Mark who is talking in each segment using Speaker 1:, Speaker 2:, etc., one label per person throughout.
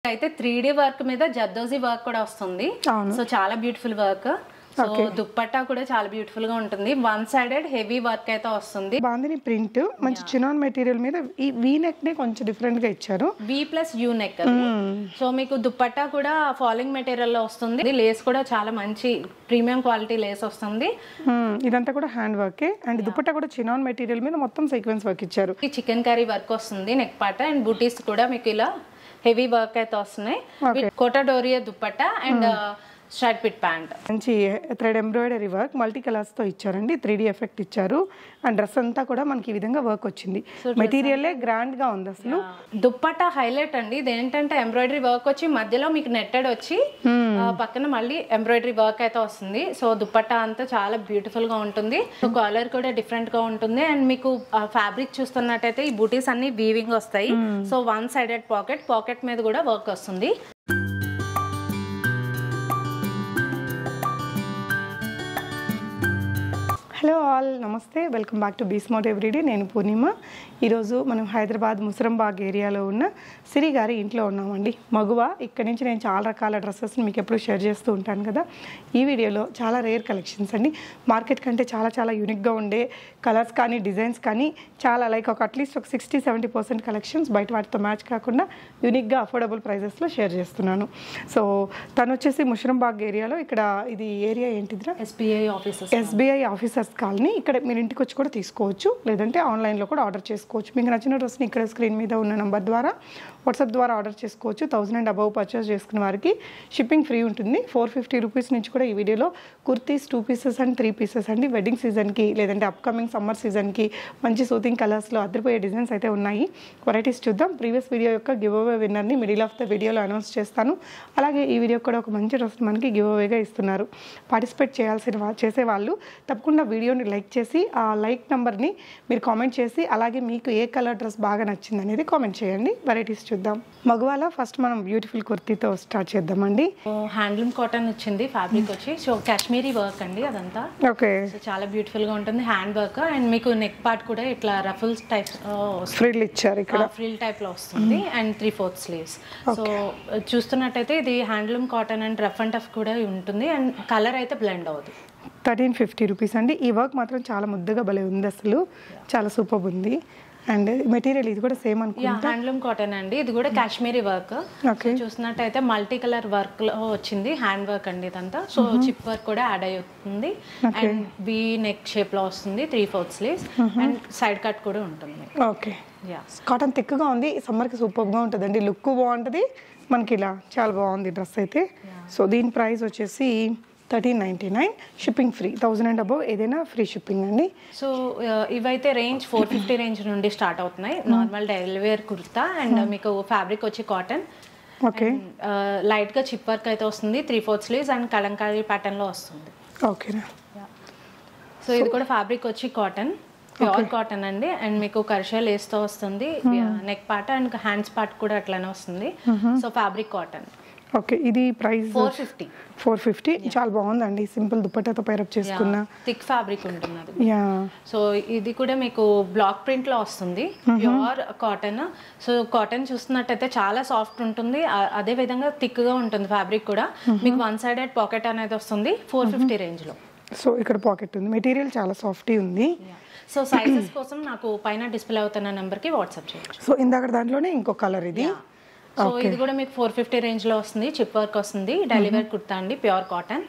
Speaker 1: అయితే 3D work మీద zardozi work కూడా వస్తుంది. సో చాలా బ్యూటిఫుల్ వర్క్. సో దుప్పట్టా కూడా చాలా బ్యూటిఫుల్ గా ఉంటుంది. వన్ సైడెడ్ హెవీ వర్క్ అయితే వస్తుంది.
Speaker 2: బాందిని ప్రింట్ మంచి చినాన్ మెటీరియల్ మీద ఈ వీ నెక్ నే కొంచెం డిఫరెంట్ గా ఇచ్చారు.
Speaker 1: వి ప్లస్ యూ నెక్. సో మీకు దుప్పట్టా కూడా ఫాలింగ్ మెటీరియల్ లో వస్తుంది. లేస్ కూడా చాలా మంచి ప్రీమియం క్వాలిటీ లేస్ వస్తుంది.
Speaker 2: ఇదంతా కూడా హ్యాండ్ వర్క్ అండ్ దుప్పట్టా కూడా చినాన్ మెటీరియల్ మీద మొత్తం సీక్వెన్స్ వర్క్ ఇచ్చారు.
Speaker 1: చికెన్ కర్రీ వర్క్ వస్తుంది నెక్ పార్ట్ అండ్ బూటీస్ కూడా మీకు ఇలా హెవీ వర్క్ అయితే వస్తున్నాయి. Kota doria dupatta and straight fit pant.
Speaker 2: మంచి thread embroidery work multi colours తో ఇచ్చారండి. 3D ఎఫెక్ట్ ఇచ్చారు అండ్ డ్రెస్ అంతా కూడా మనకి ఈ విధంగా వర్క్ వచ్చింది. మెటీరియల్ గ్రాండ్ గా ఉంది అసలు.
Speaker 1: దుప్పట్టా హైలైట్ అండి. ఇది ఏంటంటే ఎంబ్రాయిడరీ వర్క్ వచ్చి మధ్యలో మీకు నెట్టెడ్ వచ్చి పక్కన మళ్ళీ ఎంబ్రాయిడరీ వర్క్ అయితే వస్తుంది. సో దుప్పట్టా అంతా చాలా బ్యూటిఫుల్ గా ఉంటుంది. సో కలర్ కూడా డిఫరెంట్ గా ఉంటుంది అండ్ మీకు ఫ్యాబ్రిక్ చూస్తున్నట్టయితే ఈ బూటీస్ అన్ని వీవింగ్ వస్తాయి. సో వన్ సైడెడ్ పాకెట్ మీద కూడా వర్క్ వస్తుంది.
Speaker 2: హలో ఆల్, నమస్తే, welcome back to be smart everyday. నేను పూర్ణిమ. ఈరోజు మనం హైదరాబాద్ ముసరంబాగ్ ఏరియాలో ఉన్న సిరి గారి ఇంట్లో ఉన్నామండి. మగువ. ఇక్కడ నుంచి నేను చాలా రకాల డ్రెస్సెస్ని మీకు ఎప్పుడు షేర్ చేస్తూ ఉంటాను కదా. ఈ వీడియోలో చాలా రేర్ కలెక్షన్స్ అండి. మార్కెట్ కంటే చాలా యూనిక్గా ఉండే కలర్స్ కానీ డిజైన్స్ కానీ చాలా లైక్ అట్లీస్ట్ ఒక 60-70% కలెక్షన్స్ బయట వాటితో మ్యాచ్ కాకుండా యూనిక్గా అఫోర్డబుల్ ప్రైజెస్లో షేర్ చేస్తున్నాను. సో తను వచ్చేసి ముసరంబాగ్ ఏరియాలో, ఇక్కడ ఇది ఏరియా ఏంటిదిరా? SBI officers colony. ఇక్కడ మీరు ఇంటికి వచ్చి కూడా తీసుకోవచ్చు, లేదంటే ఆన్లైన్లో కూడా ఆర్డర్ చేసుకోవచ్చు. మీకు నచ్చిన డ్రెస్ని ఇక్కడ స్క్రీన్ మీద ఉన్న నెంబర్ ద్వారా వాట్సాప్ ద్వారా ఆర్డర్ చేసుకోవచ్చు. 1000 and above పర్చేస్ చేసుకున్న వారికి షిప్పింగ్ ఫ్రీ ఉంటుంది. 450 రూపీస్ నుంచి కూడా ఈ వీడియోలో కుర్తీస్ 2 pieces అండ్ 3 pieces అండి. వెడ్డింగ్ సీజన్కి లేదంటే అప్కమింగ్ సమ్మర్ సీజన్కి మంచి సూతింగ్ కలర్స్లో అదిరిపోయే డిజైన్స్ అయితే ఉన్నాయి. వెరైటీస్ చూద్దాం. ప్రీవియస్ వీడియో యొక్క గివ్ అవే విన్నర్ని మిడిల్ ఆఫ్ ద వీడియోలో అనౌన్స్ చేస్తాను. అలాగే ఈ వీడియో కూడా ఒక మంచి డ్రెస్ మనకి గివ్ అవేగా ఇస్తున్నారు. పార్టిసిపేట్ చేసేవాళ్ళు తప్పకుండా వీడియోని లైక్ చేసి ఆ లైక్ నెంబర్ని మీరు కామెంట్ చేసి, అలాగే మీకు ఏ కలర్ డ్రెస్ బాగా నచ్చింది అనేది కామెంట్ చేయండి. వెరైటీస్ చూద్దాం. మగవాళ్ళ ఫస్ట్ మనం బ్యూటిఫుల్ కుర్తీతో స్టార్ట్ చేద్దామండి.
Speaker 1: హ్యాండ్లూమ్ కాటన్ వచ్చింది ఫ్యాబ్రిక్ వచ్చి. సో కాశ్మీరీ వర్క్ అండి అదంతా.
Speaker 2: ఓకే.
Speaker 1: చాలా బ్యూటిఫుల్ గా ఉంటుంది హ్యాండ్ వర్క్ అండ్ మీకు నెక్ పార్ట్ కూడా ఇట్లా రఫుల్స్ టైప్
Speaker 2: ఫ్రిల్ ఇచ్చారు. ఇక్కడ
Speaker 1: ఫ్రిల్ టైప్ లో వస్తుంది అండ్ 3/4 స్లీవ్స్. సో చూస్తున్నట్టయితే ఇది handloom cotton and rough and tough కూడా ఉంటుంది అండ్ కలర్ అయితే బ్లెండ్ అవుతుంది.
Speaker 2: 1350 రూపీస్ అండి. ఈ వర్క్ మాత్రం చాలా ముద్దగా భలే ఉంది అసలు. చాలా సూపర్ ఉంది. అండ్ మెటీరియల్ ఇది కూడా సేమ్ అనుకుంటా.
Speaker 1: హ్యాండ్లూమ్ కాటన్ అండి. ఇది కూడా కాశ్మీరీ వర్క్. చూసినట్టయితే మల్టీ కలర్ వర్క్ లో వచ్చింది. హ్యాండ్ వర్క్ అండి ఇదంతా. సో చిప్ వర్క్ కూడా యాడ్ అవుతుంది అండ్ వి నెక్ షేప్ లో వస్తుంది. 3/4 స్లీవ్స్ అండ్ సైడ్ కట్ కూడా ఉంటుంది.
Speaker 2: ఓకే. కాటన్ థిక్గా ఉంది. సమ్మర్కి సూపర్గా ఉంటుందండి. లుక్ బాగుంటుంది మనకి. ఇలా చాలా బాగుంది డ్రెస్ అయితే. సో దీని ప్రైస్ వచ్చేసి 1399. Shipping free. 1000 and above ఏదైనా ఫ్రీ షిప్పింగ్ అండి.
Speaker 1: సో ఇవైతే రేంజ్ 450 రేంజ్ నుండి స్టార్ట్ అవుతున్నాయి. Normal daily wear kurta and మీకు ఫ్యాబ్రిక్ వచ్చి కాటన్.
Speaker 2: ఓకే.
Speaker 1: లైట్ గా చిప్ వర్క్ అయితే వస్తుంది. 3/4 స్లీవ్స్ అండ్ కలంకారీ ప్యాటర్న్ లో వస్తుంది.
Speaker 2: ఓకేనా.
Speaker 1: సో ఇది కూడా ఫ్యాబ్రిక్ వచ్చి కాటన్, ప్యూర్ కాటన్ అండి అండ్ మీకు కర్షా లేస్ తో వస్తుంది. Neck part and hands part కూడా అట్లానే వస్తుంది. So fabric cotton.
Speaker 2: ఓకే. ఇది ప్రైస్ 450. చాలా బాగుందండి. సింపుల్ దుపట్టాతో పైరప్ చేసుకున్న
Speaker 1: థిక్ ఫ్యాబ్రిక్ ఉంటుంది. సో ఇది కూడా మీకు బ్లాక్ ప్రింట్ లో వస్తుంది. Pure cotton. సో కాటన్ చూస్తున్నట్టయితే చాలా సాఫ్ట్ ఉంటుంది. అదే విధంగా థిక్ గా ఉంటుంది ఫ్యాబ్రిక్ కూడా. మీకు వన్ సైడెడ్ పాకెట్ అనేది వస్తుంది 450 రేంజ్ లో.
Speaker 2: సో ఇక్కడ పాకెట్ ఉంది. మెటీరియల్ చాలా సాఫ్ట్ ఉంది.
Speaker 1: సో సైజెస్ కోసం నాకు పైన డిస్ప్లే అవుతున్న నెంబర్ కి వాట్సాప్ చేయొచ్చు.
Speaker 2: సో ఇందాక దాంట్లోనే ఇంకో కలర్ ఇది.
Speaker 1: సో ఇది కూడా మీకు 450 రేంజ్ లో వస్తుంది. చిప్ వర్క్ వస్తుంది. డైలీ వేర్ కుర్తా అండి, ప్యూర్ కాటన్.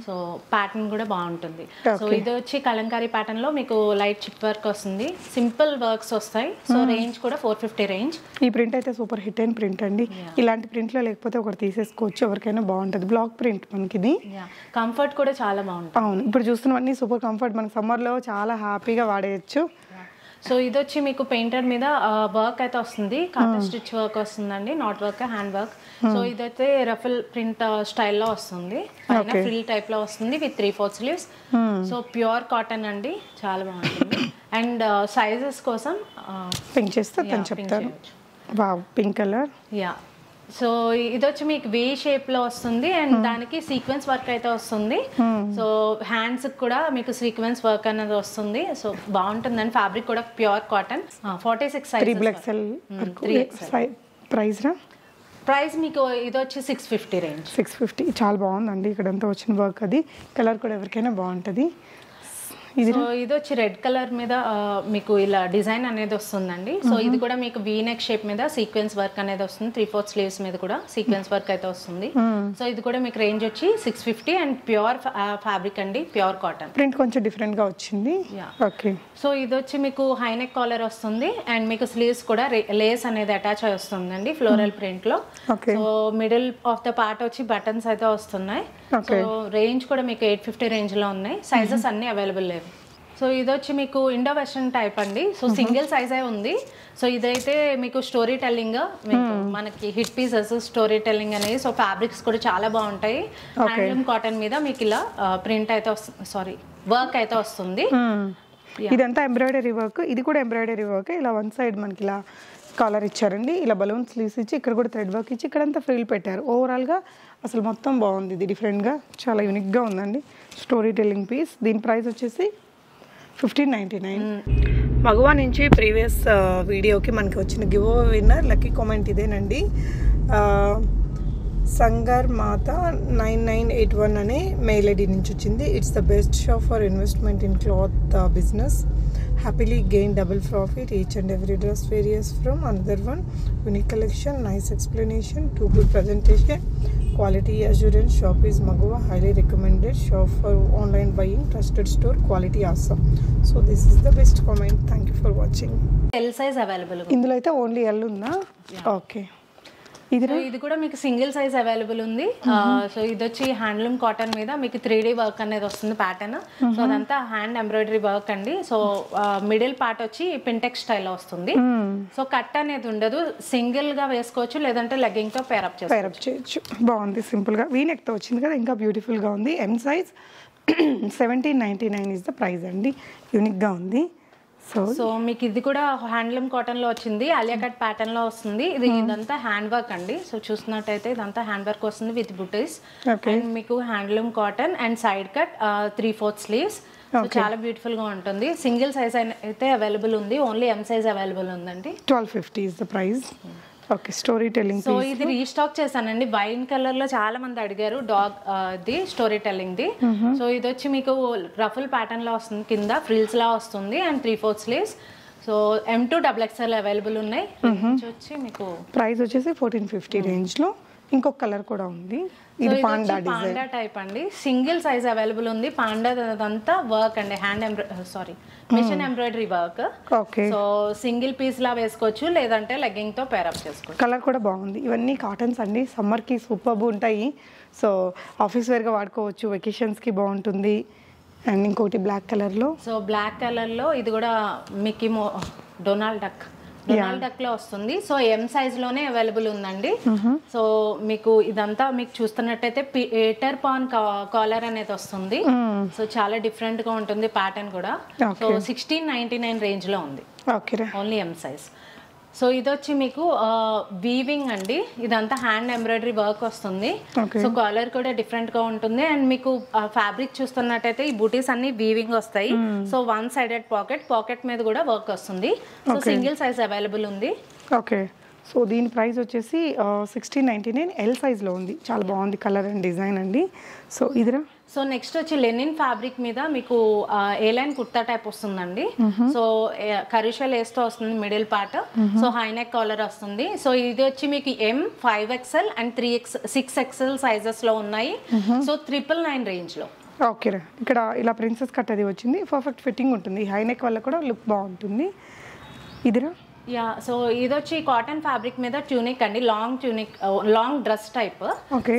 Speaker 1: సో ప్యాటర్న్ కూడా బాగుంటుంది. సో ఇది వచ్చి కలంకారీ ప్యాటర్న్ లో మీకు లైట్ చిప్ వర్క్ వస్తుంది. సింపుల్ వర్క్స్ వస్తాయి. సో రేంజ్ కూడా 450 రేంజ్.
Speaker 2: ఈ ప్రింట్ అయితే సూపర్ హిట్ అయిన ప్రింట్ అండి. ఇలాంటి ప్రింట్ లో లేకపోతే ఒకటి తీసేసుకోవచ్చు. ఎవరికైనా బాగుంటుంది. బ్లాక్ ప్రింట్ మనకి ఇది.
Speaker 1: కంఫర్ట్ కూడా చాలా బాగుంటుంది.
Speaker 2: అవును. ఇప్పుడు చూస్తున్నవన్నీ సూపర్ కంఫర్ట్. మనకి సమ్మర్ లో చాలా హ్యాపీగా వాడేయచ్చు.
Speaker 1: సో ఇది వచ్చి మీకు పెయింటర్ మీద వర్క్ అయితే వస్తుంది. కాటన్ స్టిచ్ వర్క్ వస్తుందండి. Not work, hand work. So ఇదైతే రఫుల్ ప్రింట్ స్టైల్లో వస్తుంది. ఫ్రిల్ టైప్ లో వస్తుంది with 3/4 sleeves. So pure cotton అండి. చాలా బాగుంటుంది. అండ్ సైజెస్ కోసం
Speaker 2: పింక్ చేస్తే చెప్తారు. Wow, pink colour.
Speaker 1: సో ఇది వచ్చి మీకు వే షేప్ లో వస్తుంది అండ్ దానికి సీక్వెన్స్ వర్క్ అయితే వస్తుంది. సో హ్యాండ్స్ కూడా మీకు సీక్వెన్స్ వర్క్ అనేది వస్తుంది. సో బాగుంటుందండి. ఫ్యాబ్రిక్ కూడా ప్యూర్ కాటన్. 46 సైజ్.
Speaker 2: ప్రైస్ రా
Speaker 1: ప్రైస్ మీకు ఇది వచ్చి 650 రేంజ్.
Speaker 2: 650 చాలా బాగుందండి. ఇక్కడంతా వచ్చిన వర్క్ అది కలర్ కూడా ఎవరికైనా బాగుంటుంది.
Speaker 1: సో ఇది వచ్చి రెడ్ కలర్ మీద మీకు ఇలా డిజైన్ అనేది వస్తుందండి. సో ఇది కూడా మీకు వీ నెక్ షేప్ మీద సీక్వెన్స్ వర్క్ అనేది వస్తుంది. 3/4 స్లీవ్స్ మీద కూడా సీక్వెన్స్ వర్క్ అయితే వస్తుంది. సో ఇది కూడా మీకు రేంజ్ వచ్చి 650 అండ్ ప్యూర్ ఫ్యాబ్రిక్ అండి, ప్యూర్ కాటన్.
Speaker 2: ప్రింట్ కొంచెం డిఫరెంట్ గా వచ్చింది. ఓకే.
Speaker 1: సో ఇది వచ్చి మీకు హై నెక్ కాలర్ వస్తుంది అండ్ మీకు స్లీవ్స్ కూడా లేస్ అనేది అటాచ్ అయి వస్తుందండి ఫ్లోరల్ ప్రింట్ లో. So middle of the part వచ్చి బటన్స్ అయితే వస్తున్నాయి. సో రేంజ్ కూడా మీకు 850 రేంజ్ లో ఉన్నాయి. సైజెస్ అన్ని అవైలబుల్ లేవు. సో ఇది వచ్చి మీకు ఇండో వెస్టర్న్ టైప్ అండి. సో సింగిల్ సైజే ఉంది. సో ఇదైతే మీకు స్టోరీ టెల్లింగ్, మీకు మనకి హిట్ పీసెస్ స్టోరీ టెల్లింగ్ అనేది. సో ఫ్యాబ్రిక్స్ కూడా చాలా బాగుంటాయి. హ్యాండ్లూమ్ కాటన్ మీద మీకు ఇలా ప్రింట్ అయితే వస్తుంది, వర్క్ అయితే వస్తుంది.
Speaker 2: ఇదంతా ఎంబ్రాయిడరీ వర్క్, ఇది కూడా ఎంబ్రాయిడరీ వర్క్. ఇలా వన్ సైడ్ మనకి ఇలా కాలర్ ఇచ్చారండి, ఇలా బలూన్ స్లీవ్స్ ఇచ్చి ఇక్కడ కూడా థ్రెడ్ వర్క్ ఇచ్చి ఇక్కడంతా ఫ్రిల్ పెట్టారు. ఓవరాల్గా అసలు మొత్తం బాగుంది. ఇది డిఫరెంట్గా చాలా యూనిక్గా ఉందండి స్టోరీ టెల్లింగ్ పీస్. దీని ప్రైస్ వచ్చేసి 1599. మగువా నుంచి ప్రీవియస్ వీడియోకి మనకి వచ్చిన give away winner lucky comment ఇదేనండి. సంగర్ మాత 9981 అనే మెయిల్ ఐడి నుంచి వచ్చింది. It's the best shop for investment in cloth business. Happily gain double profit. Each and every dress varies from another one. Unique collection, nice explanation, too good presentation, quality assurance. Shop is Magua, highly recommended shop for online buying, trusted store, quality awesome. So this is the best comment. Thank you for watching.
Speaker 1: L size available.
Speaker 2: ఇందులో అయితే only L ఉందా? Okay.
Speaker 1: ఇది కూడా మీకు single size available ఉంది. So ఇది వచ్చి handloom cotton మీద మీకు 3D వర్క్ అనేది వస్తుంది ప్యాటర్న్. సో అదంతా హ్యాండ్ ఎంబ్రాయిడరీ వర్క్ అండి. సో మిడిల్ పార్ట్ వచ్చి పింటెక్స్ స్టైల్లో వస్తుంది. సో కట్ అనేది ఉండదు, సింగిల్ గా వేసుకోవచ్చు, లేదంటే లెగ్గింగ్ తో పేరప్
Speaker 2: చేయొచ్చు. బాగుంది, సింపుల్ గా వీ నెక్ తో వచ్చింది కదా, ఇంకా బ్యూటిఫుల్ గా ఉంది. M size 1799 is the price అండి. యూనిక్ గా ఉంది. సో
Speaker 1: మీకు ఇది కూడా హ్యాండ్లూమ్ కాటన్ లో వచ్చింది, ఆలియా కట్ ప్యాటర్న్ లో వస్తుంది. ఇదంతా హ్యాండ్ వర్క్ అండి. సో చూసినట్టయితే ఇదంతా హ్యాండ్ వర్క్ వస్తుంది విత్ బుటీస్. అండ్ మీకు handloom cotton and side cut 3/4 sleeves. చాలా బ్యూటిఫుల్ గా ఉంటుంది. సింగిల్ సైజ్ అయితే అవైలబుల్ ఉంది, ఓన్లీ ఎం సైజ్ అవైలబుల్ ఉందండి.
Speaker 2: 1250 is the price. Okay. Story telling.
Speaker 1: So ఇది రీస్టాక్ చేశానండి. వైన్ కలర్ లో చాలా మంది అడిగారు dog the story telling the. So ఇది వచ్చి మీకు రఫుల్ ప్యాటర్న్ లో వస్తుంది, కింద ఫ్రిల్స్ లా వస్తుంది and 3/4 sleeves. So M2 XXL available ఉన్నాయి. వచ్చి మీకు
Speaker 2: ప్రైస్ వచ్చేసి 1450 రేంజ్ లో. ఇంకొక కలర్ కూడా ఉంది. ఇది పాండా
Speaker 1: టైప్ అండి. సింగిల్ సైజ్ అవైలబుల్ ఉంది. పాండా అదంతా వర్క్ అండి, machine embroidery work. So single piece లా వేసుకోవచ్చు, లేదంటే లెగ్గింగ్ తో పేరప్ చేసుకోవచ్చు.
Speaker 2: కలర్ కూడా బాగుంది. ఇవన్నీ కాటన్స్ అండి, సమ్మర్ కి సూపర్బ్ ఉంటాయి. సో ఆఫీస్ వేర్ గా వాడుకోవచ్చు, వెకేషన్స్ కి బాగుంటుంది. అండ్ ఇంకోటి బ్లాక్ కలర్ లో.
Speaker 1: సో బ్లాక్ కలర్ లో ఇది కూడా మిక్కీ డొనాల్డ్ డక్ లో వస్తుంది. సో ఎం సైజ్ లోనే అవైలబుల్ ఉందండి. సో మీకు ఇదంతా మీకు చూస్తున్నట్టయితే పీటర్ పాన్ కాలర్ అనేది వస్తుంది. సో చాలా డిఫరెంట్ గా ఉంటుంది ప్యాటర్న్ కూడా. సో 1699 రేంజ్ లో ఉంది, ఓన్లీ ఎం సైజ్. సో ఇది వచ్చి మీకు వీవింగ్ అండి. ఇదంతా హ్యాండ్ ఎంబ్రాయిడరీ వర్క్ వస్తుంది. సో కాలర్ కూడా డిఫరెంట్ గా ఉంటుంది. అండ్ మీకు ఫ్యాబ్రిక్ చూస్తున్నట్టయితే ఈ బూటీస్ అన్ని వీవింగ్ వస్తాయి. సో వన్ సైడెడ్ పాకెట్ మీద కూడా వర్క్ వస్తుంది. సో సింగిల్ సైజ్ అవైలబుల్ ఉంది.
Speaker 2: ఓకే. సో దీని ప్రైస్ వచ్చేసి 1699 ఎల్ సైజ్ లో ఉంది. చాలా బాగుంది కలర్ అండ్ డిజైన్ అండి. సో ఇదిరా.
Speaker 1: సో నెక్స్ట్ వచ్చి లెనిన్ ఫ్యాబ్రిక్ మీద మీకు ఏ లైన్ కుర్తా టైప్ వస్తుందండి. సో కరిషా లేస్ తో వస్తుంది middle part. So high neck collar వస్తుంది. సో ఇది వచ్చి మీకు M 5XL and 6XL sizes లో ఉన్నాయి. సో 999 రేంజ్ లో.
Speaker 2: ఓకే. ఇక్కడ ఇలా ప్రిన్సెస్ కట్ అది వచ్చింది, పర్ఫెక్ట్ ఫిట్టింగ్ ఉంటుంది. హై నెక్ వల్ల కూడా లుక్ బాగుంటుంది. ఇదిరా.
Speaker 1: యా. సో ఇది వచ్చి కాటన్ ఫ్యాబ్రిక్ మీద ట్యూనిక్ అండి, లాంగ్ డ్రెస్ టైప్.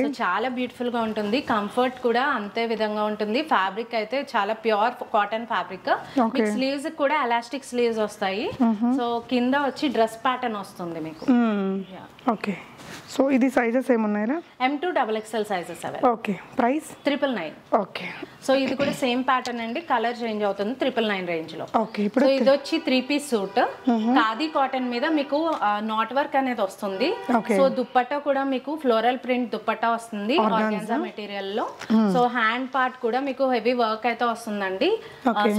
Speaker 1: సో చాలా బ్యూటిఫుల్ గా ఉంటుంది. కంఫర్ట్ కూడా అంతే విధంగా ఉంటుంది. ఫ్యాబ్రిక్ అయితే చాలా ప్యూర్ కాటన్ ఫ్యాబ్రిక్. మీకు స్లీవ్స్ కూడా ఎలాస్టిక్ స్లీవ్స్ వస్తాయి. సో కింద వచ్చి డ్రెస్ ప్యాటర్న్ వస్తుంది మీకు.
Speaker 2: ఓకే. సో ఇది సైజెస్ ఏమున్నాయరా?
Speaker 1: M2 XXL sizes available.
Speaker 2: Okay. Price
Speaker 1: 999.
Speaker 2: Okay.
Speaker 1: So ఇది కూడా సేమ్ ప్యాటర్న్ అండి, కలర్ చేంజ్ అవుతుంది 999 రేంజ్ లో.
Speaker 2: ఓకే. ఇప్పుడు
Speaker 1: ఇది వచ్చి 3-piece సూట్ ఖాదీ కాటన్ మీద మీకు నాట్ వర్క్ అనేది వస్తుంది. సో దుప్పట్టా కూడా మీకు ఫ్లోరల్ ప్రింట్ దుప్పట్టా వస్తుంది ఆర్గాన్జా మెటీరియల్ లో. సో హ్యాండ్ పార్ట్ కూడా మీకు హెవీ వర్క్ అయితే వస్తుందండి.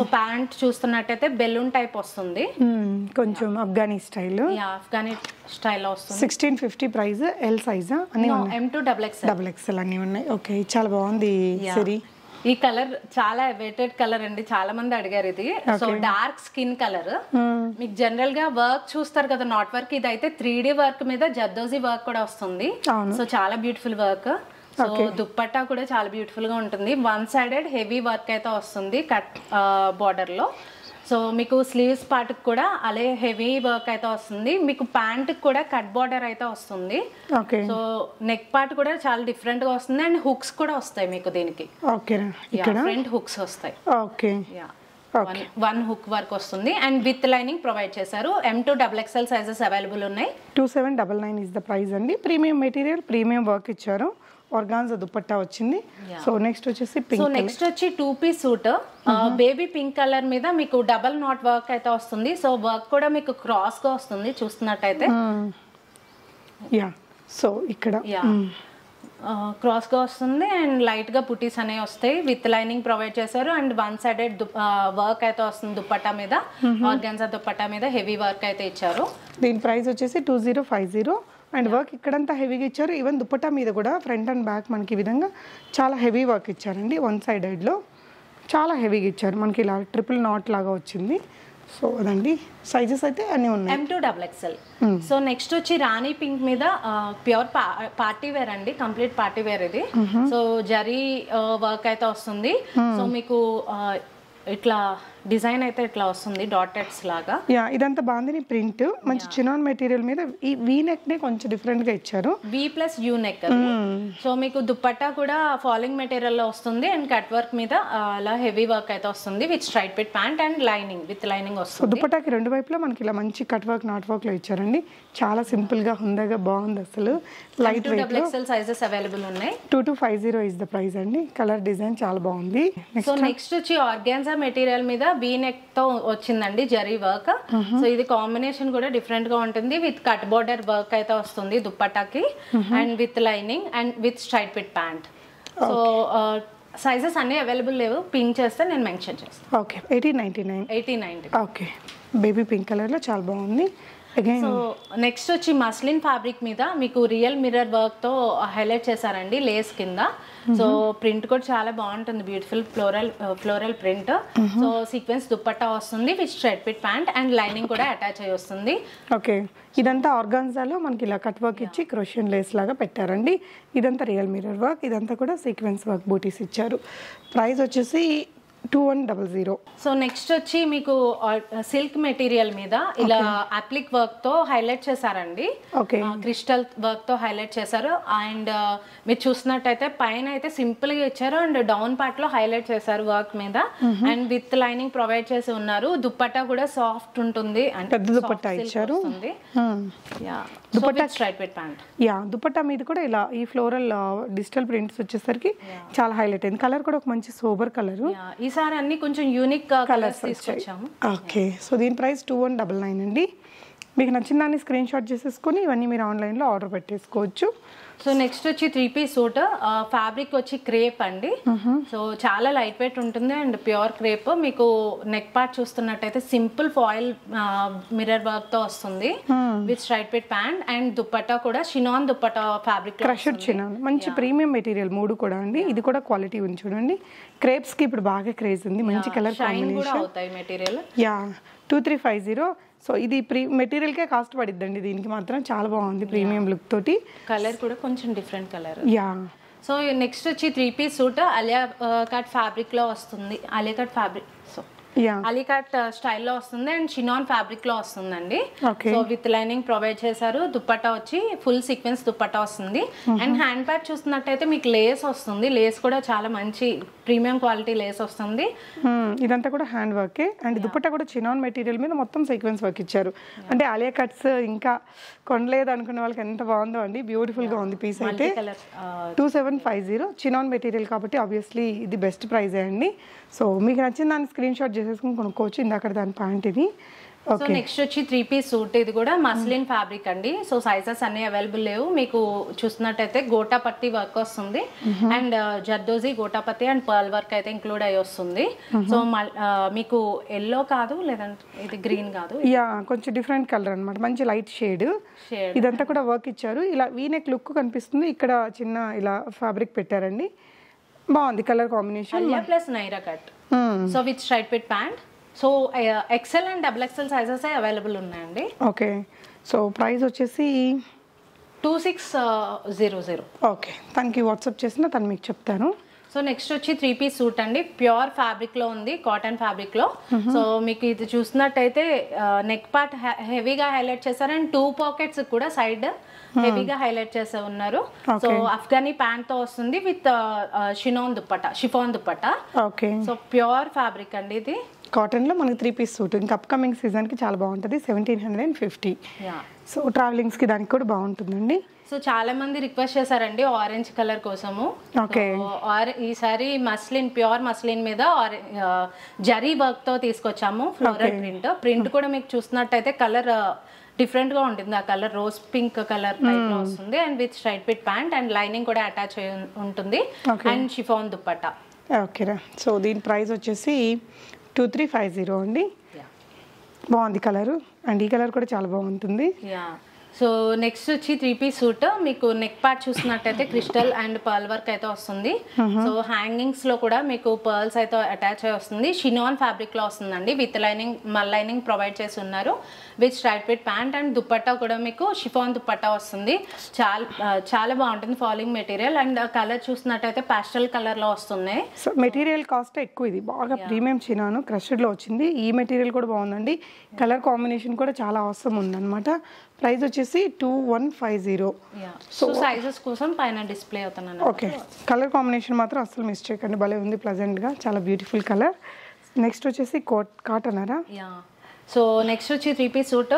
Speaker 1: సో ప్యాంట్ చూస్తున్నట్టయితే బెలూన్ టైప్ వస్తుంది,
Speaker 2: కొంచెం అఫ్ఘనీ స్టైల్.
Speaker 1: అఫ్ఘనీ స్టైల్ వస్తుంది.
Speaker 2: 1650 ప్రైస్. ఎల్ సైజా అన్ని
Speaker 1: M2 XXL.
Speaker 2: డబుల్ ఎక్స్ఎల్ అన్నీ ఉన్నాయి. ఓకే, చాలా బాగుంది సిరి.
Speaker 1: ఈ కలర్ చాలా వెయిటెడ్ కలర్ అండి, చాలా మంది అడిగారు ఇది. So dark skin colour. మీకు జనరల్ గా వర్క్ చూస్తారు కదా, నాట్ వర్క్, ఇది అయితే 3D వర్క్ మీద జర్దోజీ వర్క్ కూడా వస్తుంది. సో చాలా బ్యూటిఫుల్ వర్క్. సో దుప్పట్టా కూడా చాలా బ్యూటిఫుల్ గా ఉంటుంది. వన్ సైడెడ్ హెవీ వర్క్ అయితే వస్తుంది కట్ బార్డర్ లో. సో మీకు స్లీవ్స్ పార్ట్ కూడా అదే హెవీ వర్క్ అయితే వస్తుంది. మీకు ప్యాంట్ కూడా కట్ బార్డర్ అయితే వస్తుంది. సో నెక్ పార్ట్ కూడా చాలా డిఫరెంట్ గా వస్తుంది అండ్ హుక్స్ కూడా వస్తాయి మీకు దీనికి. ఫ్రంట్ హుక్స్ వస్తాయి. వన్ హుక్ వర్క్ వస్తుంది అండ్ విత్ లైనింగ్ ప్రొవైడ్ చేశారు. M2 XXL సైజెస్ అవైలబుల్ ఉన్నాయి.
Speaker 2: 2799 ఇస్ ద ప్రైస్ అండి. ప్రీమియం మెటీరియల్, ప్రీమియం వర్క్ ఇచ్చారు. ఆర్గాన్జా దుపట్టా వచ్చింది. సో నెక్స్ట్ వచ్చేసి పింక్.
Speaker 1: సో నెక్స్ట్ వచ్చి 2-piece suit baby pink colour మీద మీకు డబల్ నాట్ వర్క్ అయితే వస్తుంది. సో వర్క్ కూడా మీకు క్రాస్ గా వస్తుంది చూస్తున్నట్టయితే.
Speaker 2: సో ఇక్కడ
Speaker 1: క్రాస్ గా వస్తుంది అండ్ లైట్ గా పుటీస్ అనేవి వస్తాయి. విత్ లైనింగ్ ప్రొవైడ్ చేశారు అండ్ వన్ సైడెడ్ వర్క్ అయితే వస్తుంది దుపట్టా మీద. ఆర్గాన్జా దుపట్టా మీద హెవీ వర్క్ అయితే ఇచ్చారు.
Speaker 2: దీని ప్రైస్ వచ్చేసి 2050 అండ్ వర్క్ ఇక్కడంతా హెవీగా ఇచ్చారు. ఈవెన్ దుపట్టా మీద కూడా ఫ్రంట్ అండ్ బ్యాక్ మనకి ఈ విధంగా చాలా హెవీ వర్క్ ఇచ్చారండి. వన్ సైడెడ్లో చాలా హెవీగా ఇచ్చారు. మనకి ఇలా ట్రిపుల్ నాట్ లాగా వచ్చింది. సో అదండి, సైజెస్ అయితే అన్నీ ఉన్నాయి.
Speaker 1: M2 XXL. సో నెక్స్ట్ వచ్చి రాణి పింక్ మీద ప్యూర్ పార్టీ వేర్ అండి, కంప్లీట్ పార్టీ వేర్ ఇది. సో జరీ వర్క్ అయితే వస్తుంది. సో మీకు ఇట్లా డిజైన్ అయితే ఇట్లా వస్తుంది డాటెడ్స్ లాగా.
Speaker 2: ఇదంతా బాగుంది ప్రింట్. మంచి చినాన్ మెటీరియల్ మీద ఈ వీ నెక్ నే కొంచెం డిఫరెంట్ గా ఇచ్చారు.
Speaker 1: V+U neck. సో మీకు దుపట్టా కూడా ఫాలింగ్ మెటీరియల్ లో వస్తుంది అండ్ కట్ వర్క్ మీద అలా హెవీ వర్క్ అయితే వస్తుంది with straight fit pant and lining, with lining వస్తుంది.
Speaker 2: దుపట్టాకి రెండు వైపులా మనకి ఇలా మంచి కట్ వర్క్, నాట్ వర్క్ లో ఇచ్చారండి. చాలా సింపుల్ గా హుందాగా బాగుంది అసలు. Light weight
Speaker 1: XXL sizes available ఉన్నాయి.
Speaker 2: 2250 ఇస్ ద ప్రైస్ అండి. కలర్ డిజైన్ చాలా బాగుంది.
Speaker 1: సో నెక్స్ట్ వచ్చి ఆర్గాన్జా మెటీరియల్ మీద వీ నెక్ తో వచ్చిందండి జరీ వర్క్. సో ఇది కాంబినేషన్ కూడా డిఫరెంట్ గా ఉంటుంది. విత్ కట్ బోర్డర్ వర్క్ అయితే వస్తుంది దుపట్టాకి and with lining and with straight fit pant. So sizes అన్ని అవైలబుల్ లేవు, పింక్ చేస్తే నేను మెన్షన్ చేస్తాను.
Speaker 2: Okay, 1890. Okay, baby pink colour లో చాలా బాగుంది.
Speaker 1: సో నెక్స్ట్ వచ్చి మస్లిన్ ఫ్యాబ్రిక్ మీద మీకు రియల్ మిర్రర్ వర్క్ తో హైలైట్ చేశారండి లేస్ కింద. సో ప్రింట్ కూడా చాలా బాగుంటుంది, beautiful floral print. So sequence dupatta వస్తుంది with straight fit pant and lining కూడా అటాచ్ అయ్యి వస్తుంది.
Speaker 2: ఓకే, ఇదంతా ఆర్గాన్జాలో మనకి ఇలా కట్ వర్క్ ఇచ్చి క్రోషియన్ లేస్ లాగా పెట్టారండి. ఇదంతా రియల్ మిర్రర్ వర్క్, ఇదంతా కూడా సీక్వెన్స్ వర్క్ బూటీస్ ఇచ్చారు. ప్రైస్ వచ్చేసి 2100.
Speaker 1: సో నెక్స్ట్ వచ్చి మీకు సిల్క్ మెటీరియల్ మీద ఇలా అప్లిక్ వర్క్ తో హైలైట్ చేశారండి. క్రిస్టల్ వర్క్ తో హైలైట్ చేశారు అండ్ మీరు చూసినట్టయితే పైన అయితే సింపుల్ గా ఇచ్చారు అండ్ డౌన్ పార్ట్ లో హైలైట్ చేశారు వర్క్ మీద అండ్ విత్ లైనింగ్ ప్రొవైడ్ చేసి ఉన్నారు. దుపట్టా కూడా సాఫ్ట్ ఉంటుంది,
Speaker 2: పెద్ద దుపట్టా ఇచ్చారు.
Speaker 1: Dupatta straight fit pant.
Speaker 2: Dupatta మీద కూడా ఇలా ఈ ఫ్లోరల్ డిజిటల్ ప్రింట్స్ వచ్చేసరికి చాలా హైలైట్ అయింది. కలర్ కూడా ఒక మంచి సోబర్ కలర్.
Speaker 1: ఈసారి అన్ని కొంచెం యూనిక్ కలర్స్ తీసుకొచ్చాము.
Speaker 2: ఓకే, సో దీని ప్రైస్ 2199 అండి. మీకు నచ్చిన దాన్ని స్క్రీన్ షాట్ చేసేసుకొని ఇవన్నీ మీరు ఆన్లైన్లో ఆర్డర్ పెట్టేసుకోవచ్చు.
Speaker 1: సో నెక్స్ట్ వచ్చి 3-piece సూట్. ఫ్యాబ్రిక్ వచ్చి క్రేప్ అండి. సో చాలా లైట్ వెయిట్ ఉంటుంది అండ్ ప్యూర్ క్రేప్. మీకు నెక్ పార్ట్ చూస్తున్నట్టయితే సింపుల్ ఫాయిల్ మిర్రర్ వర్క్ తో వస్తుంది with straight fit pant and dupatta కూడా chinon dupatta fabric,
Speaker 2: crusher chinon, మంచి ప్రీమియం మెటీరియల్ మూడు కూడా అండి. ఇది కూడా క్వాలిటీ ఉంది చూడండి. క్రేప్స్ కి ఇప్పుడు బాగా క్రేజ్ ఉంది, మంచి కలర్ కాంబినేషన్
Speaker 1: అవుతాయి మెటీరియల్.
Speaker 2: 2350. సో ఇది మెటీరియల్కే కాస్ట్ పడిద్దండి. దీనికి మాత్రం చాలా బాగుంది ప్రీమియం లుక్ తోటి.
Speaker 1: కలర్ కూడా కొంచెం డిఫరెంట్ కలర్. సో నెక్స్ట్ వచ్చి 3-piece suit Alia cut fabric లో వస్తుంది. అలియా కట్ ఫ్యాబ్రిక్, సో అలీకట్ స్టైల్లో వస్తుంది అండ్ షినాన్ ఫ్యాబ్రిక్ లో వస్తుందండి. సో విత్ లైనింగ్ ప్రొవైడ్ చేశారు. దుపట్టా వచ్చి ఫుల్ సీక్వెన్స్ దుపట్టా వస్తుంది అండ్ హ్యాండ్ బ్యాగ్ చూస్తున్నట్టయితే మీకు లేస్ వస్తుంది. లేస్ కూడా చాలా మంచి ప్రీమియం క్వాలిటీ లేస్ వస్తుంది.
Speaker 2: ఇదంతా కూడా హ్యాండ్ వర్క్ అండ్ దుపట్టా కూడా చినాన్ మెటీరియల్ మీద మొత్తం సీక్వెన్స్ వర్క్ ఇచ్చారు. అంటే ఆలియా కట్స్ ఇంకా కొనలేదు అనుకునే వాళ్ళకి ఎంత బాగుందో అండి. బ్యూటిఫుల్ గా ఉంది పీస్ అయితే. 2750 చినాన్ మెటీరియల్ కాబట్టి ఆబ్వియస్లీ ఇది బెస్ట్ ప్రైజే అండి. సో మీకు నచ్చిన దాన్ని స్క్రీన్ షాట్ చేసేసుకుని కొనుక్కోవచ్చు. ఇందాక దాని ప్యాంట్ ఇది
Speaker 1: సో నెక్స్ట్ వచ్చి 3-piece సూట్. ఇది కూడా మస్లిన్ ఫ్యాబ్రిక్ అండి. సో సైజెస్ అన్ని అవైలబుల్ లేవు. మీకు చూసినట్టయితే గోటాపత్తి వర్క్ వస్తుంది and zardozi gotapatti and pearl work అయితే ఇంక్లూడ్ అయ్యి వస్తుంది. సో మీకు ఎల్లో కాదు, లేదంటే ఇది గ్రీన్ కాదు,
Speaker 2: యా కొంచెం డిఫరెంట్ కలర్ అన్నమాట, మంచి లైట్ షేడ్. ఇదంతా కూడా వర్క్ ఇచ్చారు. ఇలా వీనెక్ లుక్ కనిపిస్తుంది. ఇక్కడ చిన్న ఇలా ఫ్యాబ్రిక్ పెట్టారండి, బాగుంది colour combination.
Speaker 1: Plus Naira cut, so with straight fit pant. So XL and XXL sizes available ఉన్నాయండి.
Speaker 2: ఓకే, సో ప్రైస్ వచ్చేసి
Speaker 1: 2600.
Speaker 2: ఓకే, తనకి వాట్సాప్ చేసిన తను మీకు చెప్తాను.
Speaker 1: సో నెక్స్ట్ వచ్చి 3-piece సూట్ అండి. ప్యూర్ ఫ్యాబ్రిక్ లో ఉంది, కాటన్ ఫ్యాబ్రిక్ లో. సో మీకు ఇది చూసినట్టయితే నెక్ పార్ట్ హెవీగా హైలైట్ చేశారు అండ్ 2 pockets కూడా సైడ్ హెవీగా హైలైట్ చేసే ఉన్నారు. సో అఫ్ఘనీ ప్యాంట్ తో వస్తుంది with chiffon dupatta.
Speaker 2: Okay,
Speaker 1: so pure fabric అండి ఇది.
Speaker 2: కాటన్ లో మనకి 3-piece సూట్ ఇంకా అప్కమింగ్ సీజన్ కి చాలా బాగుంటుంది. 1750. సో ట్రావెలింగ్స్ కి దానికి కూడా బాగుంటుందండి.
Speaker 1: సో చాలా మంది రిక్వెస్ట్ చేశారండి ఆరెంజ్ కలర్ కోసము. ఈసారి మస్లిన్, ప్యూర్ మస్లిన్ మీద జరీ వర్క్ తో తీసుకొచ్చాము. ఫ్లోరల్ ప్రింట్ కూడా మీకు చూసినట్టయితే కలర్ డిఫరెంట్ గా ఉంటుంది. ఆ colour rose pink colour type లో వస్తుంది and with straight fit pant and lining కూడా అటాచ్ అయి ఉంటుంది అండ్ షిఫాన్ దుప్పట్టా.
Speaker 2: ఓకేరా, సో దీని ప్రైస్ వచ్చేసి 2350 అండి. బాగుంది కలర్ అండ్ ఈ కలర్ కూడా చాలా బాగుంటుంది.
Speaker 1: సో నెక్స్ట్ వచ్చి 3-piece సూట్. మీకు నెక్ పార్ట్ చూసినట్టయితే క్రిస్టల్ అండ్ పర్ల్ వర్క్ అయితే వస్తుంది. సో హ్యాంగింగ్స్ లో కూడా మీకు పర్ల్స్ అయితే అటాచ్ అయి వస్తుంది. షినాన్ ఫ్యాబ్రిక్ లో వస్తుందండి విత్ లైనింగ్ ప్రొవైడ్ చేసి ఉన్నారు with straight fit pant and dupatta కూడా మీకు షిఫాన్ దుప్పట్టా వస్తుంది. చాలా బాగుంటుంది ఫాలింగ్ మెటీరియల్ అండ్ కలర్ చూసినట్టయితే పాస్టల్ కలర్ లో వస్తుంది.
Speaker 2: సో మెటీరియల్ కాస్ట్ ఎక్కువ, ఇది బాగా ప్రీమియం షినాన్ క్రష్డ్ లో వచ్చింది. ఈ మెటీరియల్ కూడా బాగుందండి, కలర్ కాంబినేషన్ కూడా చాలా అవసరం ఉందన్నమాట. ప్రైస్ వచ్చేసి 2150.
Speaker 1: సో సైజెస్ కోసం పైన డిస్ప్లే అవుతున్నాను.
Speaker 2: ఓకే, కలర్ కాంబినేషన్ మాత్రం అసలు మిస్ చేయకండి, భలే ఉంది, ప్లెజెంట్ గా, చాలా బ్యూటిఫుల్ కలర్. నెక్స్ట్ వచ్చేసి కాటన్ అరా.
Speaker 1: సో నెక్స్ట్ వచ్చి 3-piece సూట్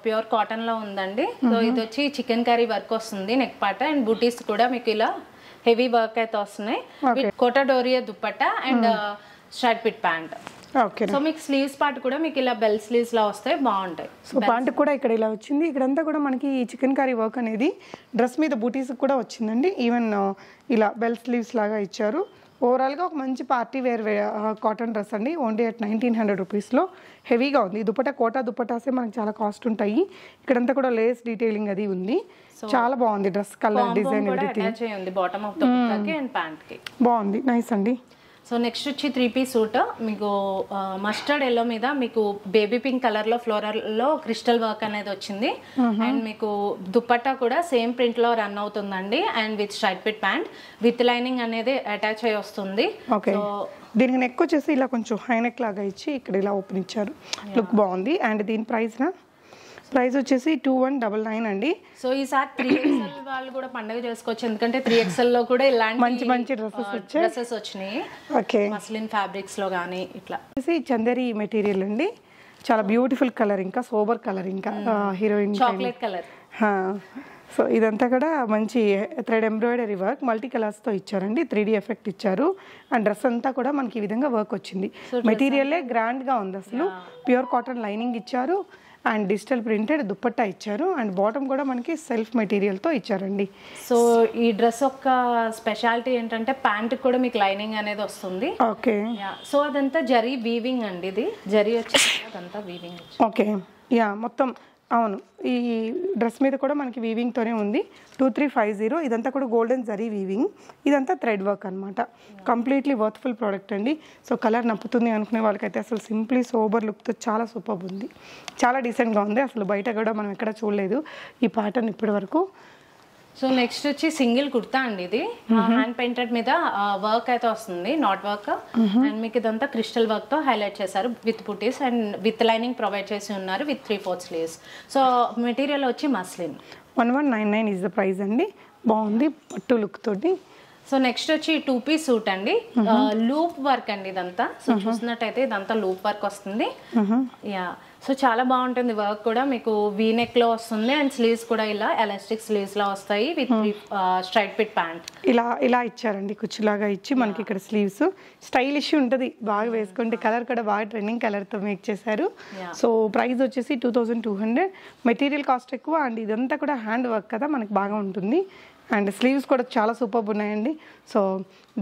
Speaker 1: ప్యూర్ కాటన్ లో ఉందండి. సో ఇది వచ్చి చికెన్ కర్రీ వర్క్ వస్తుంది నెక్ పార్ట్ అండ్ బూటీస్ కూడా మీకు ఇలా హెవీ వర్క్ అయితే వస్తున్నాయి with Kota doria dupatta and straight fit pant.
Speaker 2: Okay,
Speaker 1: so మీకు స్లీవ్స్ పార్ట్ కూడా మీకు ఇలా బెల్ స్లీవ్స్ లా వస్తాయి, బాగుంటాయి.
Speaker 2: సో ప్యాంట్ కూడా ఇక్కడ ఇలా వచ్చింది. ఇక్కడంతా కూడా మనకి చికెన్ కర్రీ వర్క్ అనేది డ్రెస్ మీద బూటీస్ కూడా వచ్చిందండి. ఈవెన్ ఇలా బెల్ స్లీవ్స్ లాగా ఇచ్చారు. ఓవరాల్గా ఒక మంచి పార్టీ వేర్ కాటన్ డ్రెస్ అండి. ఓన్లీ అట్ 1900 రూపీస్లో హెవీగా ఉంది. ఈ దుపట్టా కోటా దుపట్టాసే మనకి చాలా కాస్ట్ ఉంటాయి. ఇక్కడంతా కూడా లేస్ డీటెయిలింగ్ అది ఉంది, చాలా బాగుంది dress colour design
Speaker 1: everything. Bottom of దుపట్టాకి అండ్ ప్యాంట్ కి
Speaker 2: బాగుంది, నైస్ అండి.
Speaker 1: సో నెక్స్ట్ వచ్చి 3-piece సూట్. మీకు మస్టర్డ్ ఎల్లో మీద మీకు బేబీ పింక్ కలర్ లో ఫ్లోరల్ లో క్రిస్టల్ వర్క్ అనేది వచ్చింది అండ్ మీకు దుప్పట్టా కూడా సేమ్ ప్రింట్ లో రన్ అవుతుందండి and with straight fit pant with lining అనేది అటాచ్ అయ్యి వస్తుంది.
Speaker 2: ఓకే, దీనికి నెక్ వచ్చేసి ఇలా కొంచెం హై నెక్ లాగా ఇచ్చి ఇక్కడ ఇలా ఓపెన్ ఇచ్చారు, లుక్ బాగుంది. అండ్ దీని ప్రైస్ వచ్చేసి 2199 అండి.
Speaker 1: సో ఈసారి 3XL వాళ్ళు కూడా పండుగ చేసుకోవచ్చు, ఎందుకంటే 3XL లో కూడా ఇలాంటి
Speaker 2: మంచి డ్రెస్సెస్
Speaker 1: వచ్చినాయి.
Speaker 2: ఓకే,
Speaker 1: మస్లిన్ ఫ్యాబ్రిక్స్ లో గానీ ఇట్లా.
Speaker 2: చందేరి మెటీరియల్ అండి, చాలా బ్యూటిఫుల్ కలర్, ఇంకా సోబర్ కలర్, ఇంకా హీరోయిన్
Speaker 1: చాక్లెట్ కలర్.
Speaker 2: సో ఇదంతా కూడా మంచి థ్రెడ్ ఎంబ్రాయిడరీ వర్క్ మల్టీ కలర్స్తో ఇచ్చారండి. 3D ఎఫెక్ట్ ఇచ్చారు అండ్ డ్రెస్ అంతా కూడా మనకి ఈ విధంగా వర్క్ వచ్చింది. మెటీరియలే గ్రాండ్గా ఉంది అసలు. ప్యూర్ కాటన్ లైనింగ్ ఇచ్చారు అండ్ డిజిటల్ ప్రింటెడ్ దుప్పట్టా ఇచ్చారు అండ్ బాటమ్ కూడా మనకి సెల్ఫ్ మెటీరియల్తో ఇచ్చారండి.
Speaker 1: సో ఈ డ్రెస్ యొక్క స్పెషాలిటీ ఏంటంటే ప్యాంట్ కూడా మీకు లైనింగ్ అనేది వస్తుంది.
Speaker 2: ఓకే,
Speaker 1: సో అదంతా జరీ వీవింగ్ అండి, ఇది జరీ వచ్చి అదంతా వీవింగ్.
Speaker 2: ఓకే, యా మొత్తం అవును, ఈ డ్రెస్ మీద కూడా మనకి వీవింగ్తోనే ఉంది. 2350. ఇదంతా కూడా గోల్డెన్ జరీ వీవింగ్, ఇదంతా థ్రెడ్ వర్క్ అనమాట. కంప్లీట్లీ వర్త్ఫుల్ ప్రోడక్ట్ అండి. సో కలర్ నప్పుతుంది అనుకునే వాళ్ళకైతే అసలు సింప్లీ సోబర్ లుక్తో చాలా సూపర్ ఉంది, చాలా డీసెంట్గా ఉంది. అసలు బయట కూడా మనం ఎక్కడ చూడలేదు ఈ ప్యాటర్న్ ఇప్పటి వరకు.
Speaker 1: సో నెక్స్ట్ వచ్చి సింగిల్ కుర్తా అండి, ఇది హ్యాండ్ పెయింటెడ్ మీద వర్క్ అయితే వస్తుంది, నాట్ వర్క్ అండ్ మీకు ఇదంతా క్రిస్టల్ వర్క్ తో హైలైట్ చేశారు with buttis and with lining provide చేసి ఉన్నారు విత్ 3/4 స్లీవ్స్. సో మెటీరియల్ వచ్చి మస్లిన్.
Speaker 2: 1199 ఇస్ ద ప్రైస్ అండి. బాగుంది పట్టు లుక్ తోటి.
Speaker 1: సో నెక్స్ట్ వచ్చి 2-piece సూట్ అండి, లూప్ వర్క్ అండి ఇదంతా. సో చూసినట్టయితే ఇదంతా లూప్ వర్క్ వస్తుంది. యా, సో చాలా బాగుంటుంది వర్క్ కూడా. మీకు వీ నెక్ లో వస్తుంది అండ్ స్లీవ్స్ కూడా ఇలా ఎలాస్టిక్ స్లీవ్స్ లా వస్తాయి విత్ స్ట్రైట్ ఫిట్ ప్యాంట్.
Speaker 2: ఇలా ఇచ్చారండి, కుచ్చులాగా ఇచ్చి మనకి ఇక్కడ స్లీవ్స్ స్టైలిష్ ఉంటుంది, బాగా వేసుకుంటే. కలర్ కూడా బాగా ట్రెండింగ్ కలర్ తో మేక్ చేశారు. సో ప్రైస్ వచ్చేసి 2200. మెటీరియల్ కాస్ట్ ఎక్కువ అండ్ ఇదంతా కూడా హ్యాండ్ వర్క్ కదా, మనకి బాగా ఉంటుంది. అండ్ స్లీవ్స్ కూడా చాలా సూపర్ ఉన్నాయండి. సో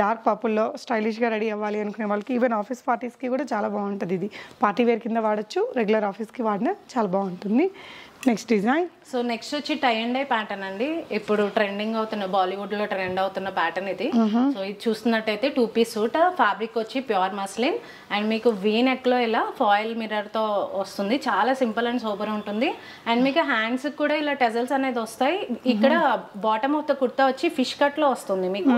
Speaker 2: డార్క్ పర్పుల్లో స్టైలిష్గా రెడీ అవ్వాలి అనుకునే వాళ్ళకి, ఈవెన్ ఆఫీస్ పార్టీస్కి కూడా చాలా బాగుంటుంది. ఇది పార్టీ వేర్ కింద వాడచ్చు, రెగ్యులర్ ఆఫీస్కి వాడినా చాలా బాగుంటుంది. Next design.
Speaker 1: సో నెక్స్ట్ వచ్చి టై అండ్ డై ప్యాటర్న్ అండి. ఇప్పుడు ట్రెండింగ్ అవుతున్న, బాలీవుడ్ లో ట్రెండ్ అవుతున్న ప్యాటర్న్ ఇది. సో ఇది చూస్తున్నట్టయితే 2-piece సూట్, ఫ్యాబ్రిక్ వచ్చి ప్యూర్ మస్లిన్ అండ్ మీకు వీ నెక్ లో ఇలా ఫాయిల్ మిర్రర్ తో వస్తుంది. చాలా సింపుల్ అండ్ సూపర్ ఉంటుంది. అండ్ మీకు హ్యాండ్స్ కూడా ఇలా టెజల్స్ అనేది వస్తాయి. ఇక్కడ బాటమ్ ఆఫ్ ద కుర్తా వచ్చి ఫిష్ కట్ లో వస్తుంది. మీకు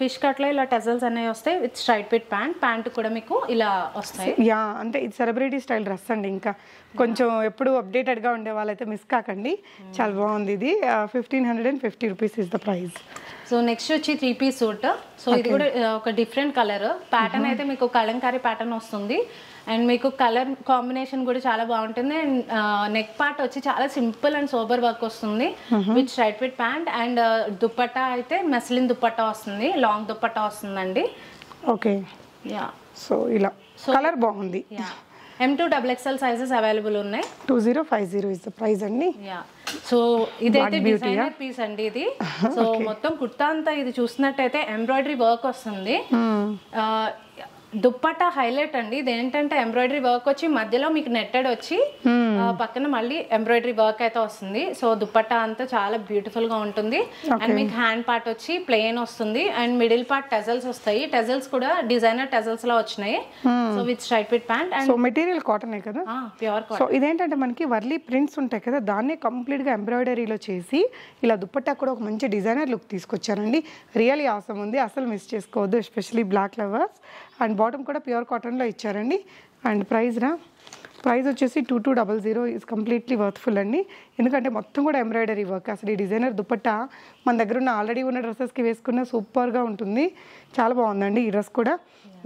Speaker 1: ఫిష్ కట్ లో ఇలా టెజల్స్ అనేవి వస్తాయి విత్ స్ట్రైట్ ఫిట్ ప్యాంట్ కూడా మీకు ఇలా వస్తాయి.
Speaker 2: యా, అంటే ఇది సెలబ్రిటీ స్టైల్ డ్రెస్ అండి. ఇంకా కొంచెం ఎప్పుడు అప్డేటెడ్ గా ఉండే వాళ్ళైతే మిస్ కాకండి, చాలా బాగుంది. ఇది 1550 rupees is the price.
Speaker 1: So next వచ్చి 3-piece సూట్. సో ఇది కూడా ఒక డిఫరెంట్ కలర్ ప్యాటర్న్ అయితే మీకు కలంకారీ ప్యాటర్న్ వస్తుంది. అండ్ మీకు కలర్ కాంబినేషన్ కూడా చాలా బాగుంటుంది. అండ్ నెక్ పార్ట్ వచ్చి చాలా సింపుల్ అండ్ సోబర్ వర్క్ వస్తుంది with straight fit pant. And dupatta అయితే మెస్లిన్ దుప్పట్టా వస్తుంది, లాంగ్ దుప్పట్టా వస్తుందండి.
Speaker 2: Okay, yeah. సో ఇలా కలర్ బాగుంది.
Speaker 1: M2XXL సైజెస్ అవైలబుల్ ఉన్నాయి.
Speaker 2: 2050 ఇస్ ద ప్రైస్ అండి.
Speaker 1: యా, సో ఇదైతే డిజైనర్ పీస్ అండి ఇది. సో మొత్తం కుర్తా అంతా ఇది చూసినట్టయితే ఎంబ్రాయిడరీ వర్క్ వస్తుంది. దుప్పట్టా హైలైట్ అండి. ఇది ఏంటంటే ఎంబ్రాయిడరీ వర్క్ వచ్చి మధ్యలో మీకు నెట్టెడ్ వచ్చి పక్కన మళ్ళీ ఎంబ్రాయిడరీ వర్క్ అయితే వస్తుంది. సో దుప్పట్టా అంతా చాలా బ్యూటిఫుల్ గా ఉంటుంది. అండ్ మీకు హ్యాండ్ పార్ట్ వచ్చి ప్లెయిన్ వస్తుంది అండ్ మిడిల్ పార్ట్ టెజల్స్ వస్తాయి. టెజల్స్ కూడా డిజైనర్ టెజల్స్ లా వచ్చినాయి. So with straight fit pant. And
Speaker 2: material cotton కదా,
Speaker 1: ప్యూర్ కాటన్.
Speaker 2: సో ఇదేంటంటే మనకి వర్లీ ప్రింట్స్ ఉంటాయి కదా, దాన్నే కంప్లీట్ గా ఎంబ్రాయిడరీలో చేసి ఇలా దుప్పట్టా కూడా ఒక మంచి డిజైనర్ లుక్ తీసుకొచ్చారండి. రియల్లీ ఆసమ్ ఉంది, అసలు మిస్ చేసుకోవద్దు, especially black lovers. And bottom కూడా ప్యూర్ కాటన్లో ఇచ్చారండి. అండ్ ప్రైస్ వచ్చేసి 2200 ఈజ్ కంప్లీట్లీ వర్త్ఫుల్ అండి. ఎందుకంటే మొత్తం కూడా ఎంబ్రాయిడరీ వర్క్. అసలు ఈ డిజైనర్ దుపట్టా మన దగ్గర ఉన్న ఆల్రెడీ ఉన్న డ్రెస్సెస్కి వేసుకున్న సూపర్గా ఉంటుంది. చాలా బాగుందండి ఈ డ్రెస్ కూడా.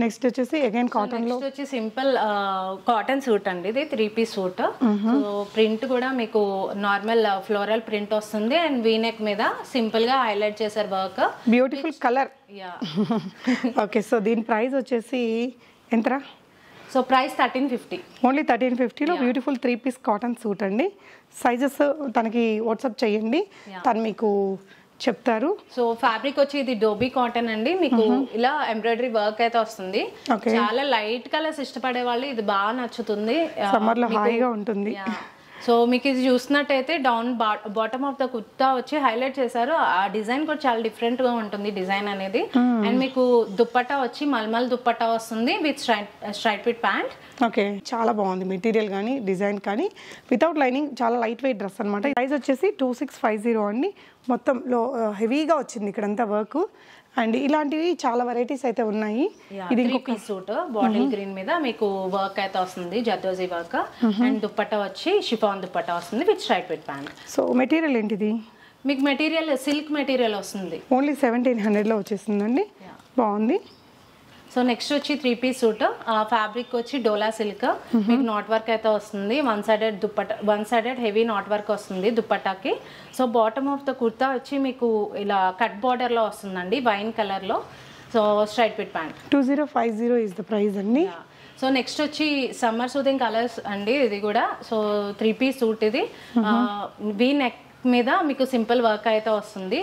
Speaker 2: నెక్స్ట్ వచ్చేసి అగైన్ కాటన్లో
Speaker 1: వచ్చి సింపుల్ కాటన్ సూట్ అండి. ఇది 3-piece సూట్. సో ప్రింట్ కూడా మీకు నార్మల్ ఫ్లోరల్ ప్రింట్ వస్తుంది అండ్ వీనెక్ మీద సింపుల్ గా హైలైట్ చేశారు work.
Speaker 2: Beautiful colour. Okay, so దీని ప్రైస్ వచ్చేసి ఎంతరా?
Speaker 1: So price 1350.
Speaker 2: ఓన్లీ 1350లో బ్యూటిఫుల్ 3-piece కాటన్ సూట్ అండి. సైజెస్ తనకి వాట్సాప్ చేయండి, తను మీకు చెప్తారు.
Speaker 1: సో ఫ్యాబ్రిక్ వచ్చి ఇది డోబీ కాటన్ అండి. మీకు ఇలా ఎంబ్రాయిడరీ వర్క్ అయితే వస్తుంది. చాలా లైట్ కలర్స్ ఇష్టపడే వాళ్ళు ఇది బాగా నచ్చుతుంది.
Speaker 2: సమ్మర్ లో హాయిగా ఉంటుంది.
Speaker 1: సో మీకు ఇది చూసినట్టయితే down bottom of the kurta వచ్చి హైలైట్ చేశారు. ఆ డిజైన్ కూడా చాలా డిఫరెంట్ గా ఉంటుంది డిజైన్ అనేది. అండ్ మీకు దుప్పట్టా వచ్చి మల్మల్ దుప్పట్టా వస్తుంది with straight fit pant.
Speaker 2: Okay, చాలా బాగుంది మెటీరియల్ కానీ డిజైన్ కానీ. వితౌట్ లైనింగ్ చాలా లైట్ వెయిట్ డ్రెస్ అనమాట. ప్రైస్ వచ్చేసి 2650 అండి. మొత్తం లో హెవీగా వచ్చింది ఇక్కడంతా వర్క్. అండ్ ఇలాంటివి చాలా వెరైటీస్ అయితే ఉన్నాయి.
Speaker 1: ఇది ఇంకొక సూట్ బాటిల్ గ్రీన్ మీద మీకు వర్క్ అయితే వస్తుంది, జర్దోజీ వర్క్. అండ్ దుప్పట్టా వచ్చి షిఫాన్ దుప్పట్టా వస్తుంది with straight fit pant.
Speaker 2: So material ఏంటిది?
Speaker 1: మీకు మెటీరియల్ సిల్క్ మెటీరియల్ వస్తుంది.
Speaker 2: ఓన్లీ 1700లో వచ్చేసిందండి. బాగుంది.
Speaker 1: సో నెక్స్ట్ వచ్చి 3-piece సూట్. ఫ్యాబ్రిక్ వచ్చి డోలా సిల్క్. మీకు నాట్ వర్క్ అయితే వస్తుంది. One sided heavy knot work వస్తుంది దుప్పట్టాకి. So bottom of the kurta వచ్చి మీకు ఇలా కట్ బార్డర్ లో వస్తుందండి, వైన్ కలర్ లో. So straight fit pant.
Speaker 2: 2050 is the price అండి.
Speaker 1: సో నెక్స్ట్ వచ్చి సమ్మర్ సూదింగ్ కలర్స్ అండి ఇది కూడా. సో 3-piece సూట్ ఇది. వీ నెక్ మీద మీకు సింపుల్ వర్క్ అయితే వస్తుంది.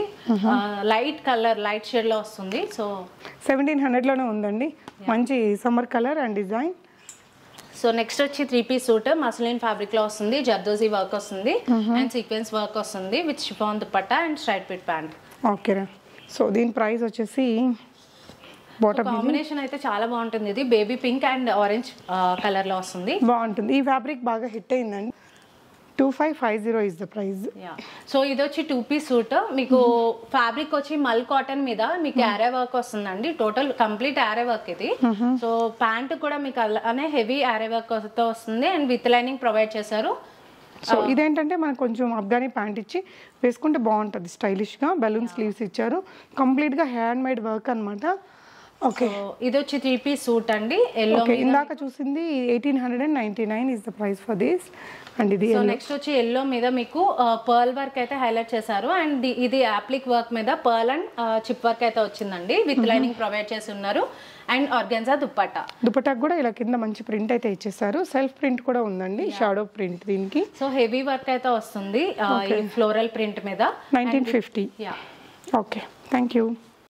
Speaker 1: లైట్ కలర్, లైట్ షేడ్ లో వస్తుంది. సో
Speaker 2: 1700లోనే ఉందండి. మంచి summer colour and design.
Speaker 1: So next వచ్చి 3-piece సూట్ మస్లిన్ ఫ్యాబ్రిక్ లో వస్తుంది, జర్దోజీ వర్క్ వస్తుంది అండ్ సీక్వెన్స్ వర్క్ వస్తుంది with chiffon dupatta and straight fit pant.
Speaker 2: Okay, so దీని ప్రైస్ వచ్చేసి
Speaker 1: కాంబినేషన్ అయితే చాలా బాగుంటుంది. ఇది baby pink and orange colour లో వస్తుంది.
Speaker 2: బాగుంటుంది. ఈ ఫ్యాబ్రిక్ బాగా హిట్ అయిందండి. 2550 ఇస్ ద ప్రైస్.
Speaker 1: సో ఇది వచ్చి 2-piece సూట్. మీకు ఫ్యాబ్రిక్ వచ్చి మల్ కాటన్ మీద మీకు యారే వర్క్ వస్తుందండి. టోటల్ కంప్లీట్ యారే వర్క్ ఇది. సో ప్యాంట్ కూడా మీకు అలానే హెవీ యారే వర్క్ తో వస్తుంది అండ్ విత్ లైనింగ్ ప్రొవైడ్ చేశారు.
Speaker 2: సో ఇదేంటంటే మనకు కొంచెం అఫ్ఘానీ ప్యాంట్ ఇచ్చి వేసుకుంటే బాగుంటుంది స్టైలిష్గా. బెలూన్ స్లీవ్స్ ఇచ్చారు, కంప్లీట్గా హ్యాండ్ మేడ్ వర్క్ అనమాట. ఓకే,
Speaker 1: ఇది వచ్చి 3-piece సూట్ అండి. ఎల్లో
Speaker 2: ఇందాక చూసింది 1899 is the price for this. And ఇది
Speaker 1: నెక్స్ట్ వచ్చి ఎల్లో మీద మీకు పర్ల్ వర్క్ అయితే హైలైట్ చేశారు. అండ్ ఇది యాప్లిక్ వర్క్ మీద పర్ల్ అండ్ చిప్ వర్క్ అయితే వచ్చిందండి. విత్ లైనింగ్ ప్రొవైడ్ చేసి ఉన్నారు. అండ్ ఆర్గాన్జా దుపట్టాకు
Speaker 2: కూడా ఇలా కింద మంచి ప్రింట్ అయితే ఇచ్చేసారు. సెల్ఫ్ ప్రింట్ కూడా ఉందండి, షాడో ప్రింట్ దీనికి.
Speaker 1: సో హెవీ వర్క్ అయితే వస్తుంది ఫ్లోరల్ ప్రింట్ మీద.
Speaker 2: 1950. Okay, thank you.